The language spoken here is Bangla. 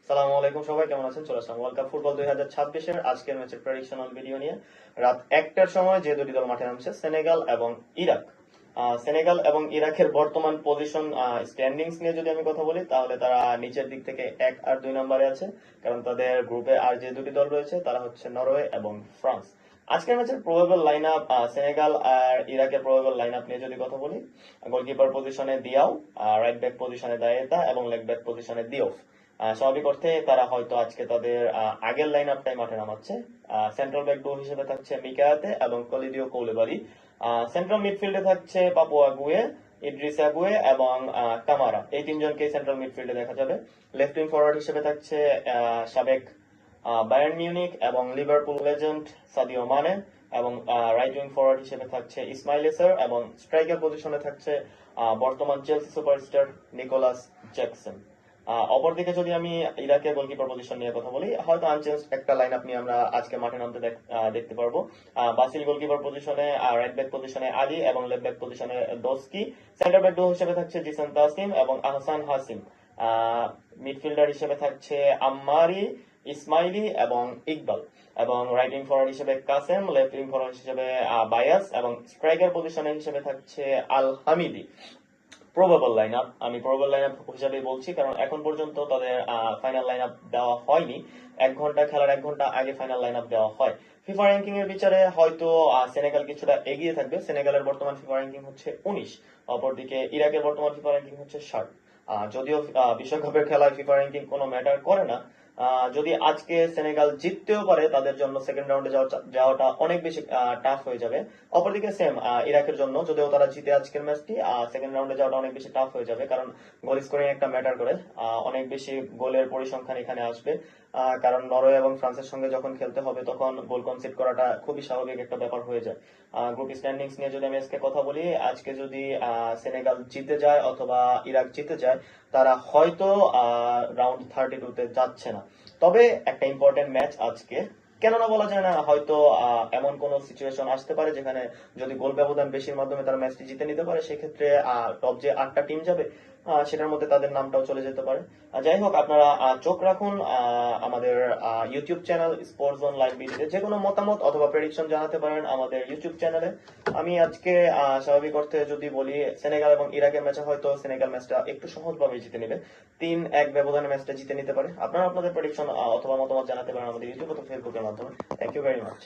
সালামু আলাইকুম, সবাই কেমন আছেন? চলে আসলাম ওয়ার্ল্ড কাপ ফুটবল 2026-এর আজকের ম্যাচের প্রেডিকশনাল ভিডিও নিয়ে। রাত 1টার সময় যে দুটি দল মাঠে নামছে, সেনেগাল এবং ইরাক। সেনেগাল এবং ইরাকের বর্তমান পজিশন স্ট্যান্ডিংস নিয়ে যদি আমি কথা বলি, তাহলে তারা নিচের দিক থেকে 1 আর 2 নম্বরে আছে, কারণ তাদের গ্রুপে আর যে দুটি দল রয়েছে তারা হচ্ছে নরওয়ে এবং ফ্রান্স। আজকের ম্যাচের প্রবাবল লাইন আপ, সেনেগাল আর ইরাকের প্রবাবল লাইন আপ নিয়ে যদি কথা বলি, গোলকিপার পজিশনে দিয়াও, রাইট ব্যাক পজিশনে দায়েতা এবং লেগ ব্যাক পজিশনে দিওফ। স্বাভাবিক অর্থে তারা হয়তো আজকে তাদের আগের লাইন আপটাই মাঠে নামাচ্ছে। সেন্ট্রাল ব্যাক ডো হিসেবে থাকছে মিকায়াতে এবং কলিদিও কৌলেবারি। সেন্ট্রাল মিডফিল্ডে থাকছে পাপুয়া গুয়ে, ইদ্রিস আগুয়ে এবং কামারা। এই তিনজনকে সেন্ট্রাল মিডফিল্ডে দেখা যাবে। লেফট উইং ফরওয়ার্ড হিসেবে থাকছে সাবেক বায়ার্ন মিউনিক এবং লিভারপুল লেজেন্ড সাদিও মানে, এবং রাইট উইং ফরওয়ার্ড হিসেবে থাকছে ইসমাইল এসার, এবং স্ট্রাইকার পজিশনে থাকছে বর্তমান চেলসি সুপারস্টার নিকোলাস জ্যাকসন। অপরদিকে যদি আমি ইরাকের গোলকিপার পজিশন নিয়ে কথা বলি, হয়তো আনচেঞ্জ একটা লাইন আপ নিয়ে আমরা আজকে মাঠে নামতে দেখতে পারবো। বাসিল গোলকিপার পজিশনে, রাইট ব্যাক পজিশনে আলী এবং লেফট ব্যাক পজিশনে দোস্কি। সেন্টার ব্যাক ডো হিসেবে থাকছে জিসান তাসিম এবং আহসান হাসিম। মিডফিল্ডার হিসেবে থাকছে আম্মারি, ইসমাইলি এবং ইকবাল, এবং রাইট উইং ফরওয়ার্ড হিসেবে কাসেম, লেফট উইং ফরওয়ার্ড হিসেবে বায়াস, এবং স্ট্রাইকার পজিশনে হিসেবে থাকছে আল হামিদি। প্রবাবল লাইন আপ, আমি প্রবাবল লাইন আপ হিসাবে বলছি কারণ এখন পর্যন্ত তাদের ফাইনাল লাইন আপ দেওয়া হয়নি। 1 ঘন্টা খেলার 1 ঘন্টা আগে ফাইনাল লাইন আপ দেওয়া হয়। ফিফা র্যাঙ্কিং এর বিচারে হয়তো সেনেগাল কিছুটা এগিয়ে থাকবে। সেনেগালের বর্তমান ফিফা র্যাঙ্কিং হচ্ছে 19, অপরদিকে ইরাকের বর্তমান ফিফা র্যাঙ্কিং হচ্ছে 60। যদিও বিশ্বকাপের খেলায় ফিফা র্যাঙ্কিং কোনো ম্যাটার করে না। যদি আজকে সেনেগাল জিততেও পারে, তাদের জন্য সেকেন্ড রাউন্ডে যাওয়াটা অনেক বেশি টাফ হয়ে যাবে। অপরদিকে সেম ইরাকের জন্য, যদিও তারা জিতে আজকের ম্যাচটি, সেকেন্ড রাউন্ডে যাওয়াটা অনেক বেশি টাফ হয়ে যাবে, কারণ গোল স্কোরিং একটা ম্যাটার করে। অনেক বেশি গোলের পরিসংখ্যান এখানে আসবে, কারণ নরওয়ে এবং ফ্রান্সের সঙ্গে যখন খেলতে হবে তখন গোল কনসিড করাটা খুবই স্বাভাবিক একটা ব্যাপার হয়ে যায়। গ্রুপ স্ট্যান্ডিংস নিয়ে যদি আমি আজকে কথা বলি, আজকে যদি সেনেগাল জিতে যায় অথবা ইরাক জিতে যায়, তারা হয়তো রাউন্ড 32-তে যাচ্ছে না। তবে একটা ইম্পর্টেন্ট ম্যাচ আজকে, কেননা বলা যায় না, হয়তো এমন কোন সিচুয়েশন আসতে পারে যেখানে যদি গোল ব্যবধান বেশির মাধ্যমে তারা ম্যাচটি জিতে নিতে পারে, সেক্ষেত্রে টপ যে 8টা টিম যাবে সেটার মধ্যে তাদের নামটাও চলে যেতে পারে। যাই হোক, আপনারা চোখ রাখুন আমাদের YouTube channel sports zone live ভিডিওতে। যে কোনো মতামত অথবা প্রেডিকশন জানাতে পারেন আমাদের ইউটিউব চ্যানেলে। আমি আজকে স্বাভাবিক অর্থে যদি বলি, সেনেগাল এবং ইরাকের ম্যাচে হয়তো সেনেগাল ম্যাচটা একটু সহজভাবে জিতে নেবে, 3-1 ব্যবধানে ম্যাচটা জিতে নিতে পারে। আপনারা আপনাদের প্রেডিকশন অথবা মতামত জানাতে পারেন আমাদের ইউটিউব অথবা ফেসবুকের মাধ্যমে। Thank you very much.